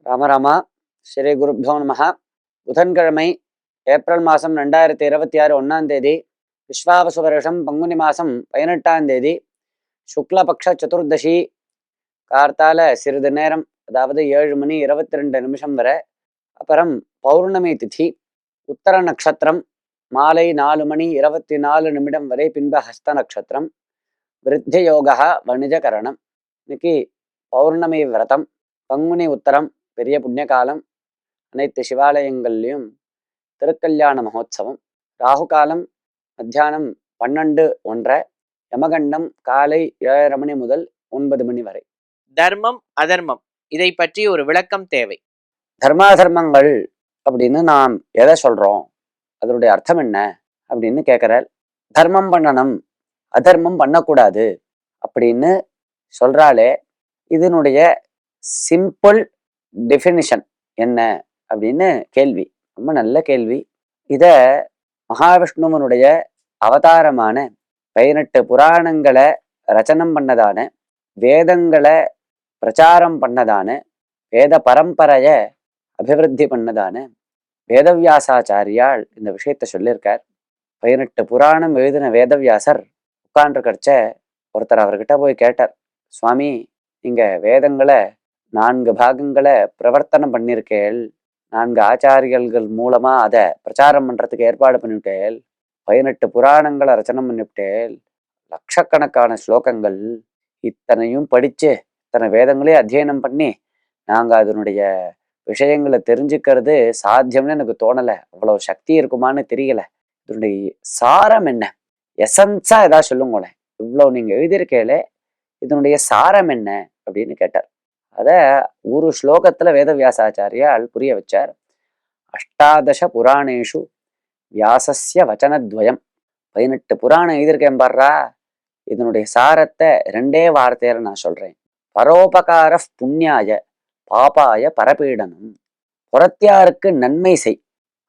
ராமராமா. ஸ்ரீ குருப்யோ நமஹ. புதன்கிழமை ஏப்ரல் மாதம் 2026 1ஆம் தேதி, விஸ்வாவசு வருஷம் பங்குனி மாதம் 18ஆம் தேதி, சுக்லபக்ஷ சதுர்தசி, கார்த்தால சிறிது நேரம், அதாவது 7:22 வரை. அப்புறம் பௌர்ணமி திதி, உத்தர நட்சத்திரம் மாலை 4:24 வரை, பின்ப ஹஸ்த நட்சத்திரம், விருத்தி யோகா வணிஜகரணம். இன்னைக்கு பௌர்ணமி விரதம், பங்குனி உத்தரம், பெரிய புண்ணிய காலம். அனைத்து சிவாலயங்கள்லையும் திருக்கல்யாண மகோத்சவம். ராகு காலம் மத்தியானம் 12:01, யமகண்டம் காலை 7:30 மணி முதல் 9 மணி வரை. தர்மம் அதர்மம் இதை பற்றி ஒரு விளக்கம் தேவை. தர்மாதர்மங்கள் அப்படின்னு நாம் எதை சொல்றோம், அதனுடைய அர்த்தம் என்ன அப்படின்னு கேட்கிறார். தர்மம் பண்ணணும், அதர்மம் பண்ணக்கூடாது அப்படின்னு சொல்றாலே இதனுடைய சிம்பிள் டெஃபினிஷன் என்ன அப்படின்னு கேள்வி. ரொம்ப நல்ல கேள்வி. இத மகாவிஷ்ணுவனுடைய அவதாரமான 18 புராணங்களை ரச்சனம் பண்ணதான, வேதங்களை பிரச்சாரம் பண்ணதான, வேத பரம்பரைய அபிவிருத்தி பண்ணதான வேதவியாசாச்சாரியால் இந்த விஷயத்த சொல்லியிருக்கார். 18 புராணம் எழுதின வேதவியாசர் உட்கார்ந்து கடிச்ச ஒருத்தர் அவர்கிட்ட போய் கேட்டார், சுவாமி, நீங்க வேதங்களை 4 பாகங்களை பிரவர்த்தனம் பண்ணியிருக்கேள், 4 ஆச்சாரியர்கள் மூலமா அதை பிரச்சாரம் பண்றதுக்கு ஏற்பாடு பண்ணிவிட்டேள், 18 புராணங்களை ரச்சனம் பண்ணிவிட்டேள், லட்சக்கணக்கான ஸ்லோகங்கள், இத்தனையும் படிச்சு இத்தனை வேதங்களையும் அத்தியனம் பண்ணி நாங்க அதனுடைய விஷயங்களை தெரிஞ்சுக்கிறது சாத்தியம்னு எனக்கு தோணலை, அவ்வளவு சக்தி இருக்குமான்னு தெரியல, இதனுடைய சாரம் என்ன, எசன்ஸா ஏதாவது சொல்லுங்களேன், இவ்வளவு நீங்க எழுதியிருக்கேளே இதனுடைய சாரம் என்ன அப்படின்னு கேட்டார். அத ஒரு ஸ்லோகத்துல வேதவியாசாச்சாரியால் புரிய வச்சார். அஷ்டாதச புராணேஷு வியாசஸ்ய வச்சனத்வயம். 18 புராணம் எழுதியிருக்கேன் பாடுறா, இதனுடைய சாரத்தை 2 வார்த்தையில நான் சொல்றேன். பரோபகார புண்ணியாய பாபாய பரபீடனம். புறத்தியாருக்கு நன்மை செய்,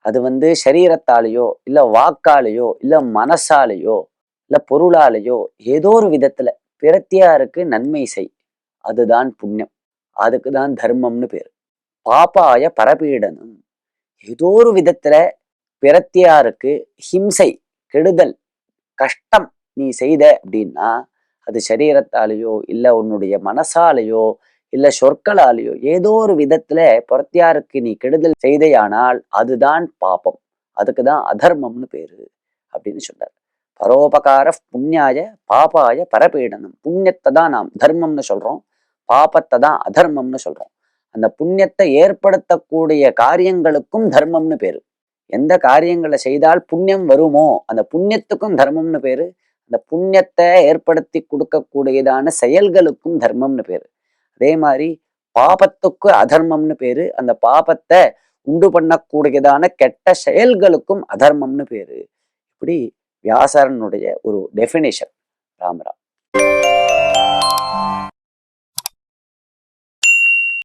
அது சரீரத்தாலேயோ இல்ல வாக்காலேயோ இல்ல மனசாலேயோ இல்ல பொருளாலேயோ ஏதோ ஒரு விதத்துல பிரத்தியாருக்கு நன்மை செய், அதுதான் புண்ணியம், அதுக்குதான் தர்மம்னு பேரு. பாப்பாய பரபீடனம், ஏதோ ஒரு விதத்துல பிரத்தியாருக்கு ஹிம்சை, கெடுதல், கஷ்டம் நீ செய்த அப்படின்னா, அது சரீரத்தாலேயோ இல்ல உன்னுடைய மனசாலேயோ இல்ல சொற்களாலேயோ ஏதோ ஒரு விதத்துல புறத்தியாருக்கு நீ கெடுதல் செய்தையானால் அதுதான் பாபம், அதுக்குதான் அதர்மம்னு பேரு அப்படின்னு சொல்றார். பரோபகார புண்ணியாய பாபாய பரபீடனம். புண்ணியத்தை தான் நாம் தர்மம்னு சொல்றோம், பாபத்தை தான் அதர்மம்னு சொல்றோம். அந்த புண்ணியத்தை ஏற்படுத்தக்கூடிய காரியங்களுக்கும் தர்மம்னு பேரு. எந்த காரியங்களை செய்தால் புண்ணியம் வருமோ அந்த புண்ணியத்துக்கும் தர்மம்னு பேரு. அந்த புண்ணியத்தை ஏற்படுத்தி கொடுக்கக்கூடியதான செயல்களுக்கும் தர்மம்னு பேரு. அதே மாதிரி பாபத்துக்கு அதர்மம்னு பேரு. அந்த பாபத்தை உண்டு பண்ணக்கூடியதான கெட்ட செயல்களுக்கும் அதர்மம்னு பேரு. இப்படி வியாசரனுடைய ஒரு டெஃபினிஷன். ராமராம்.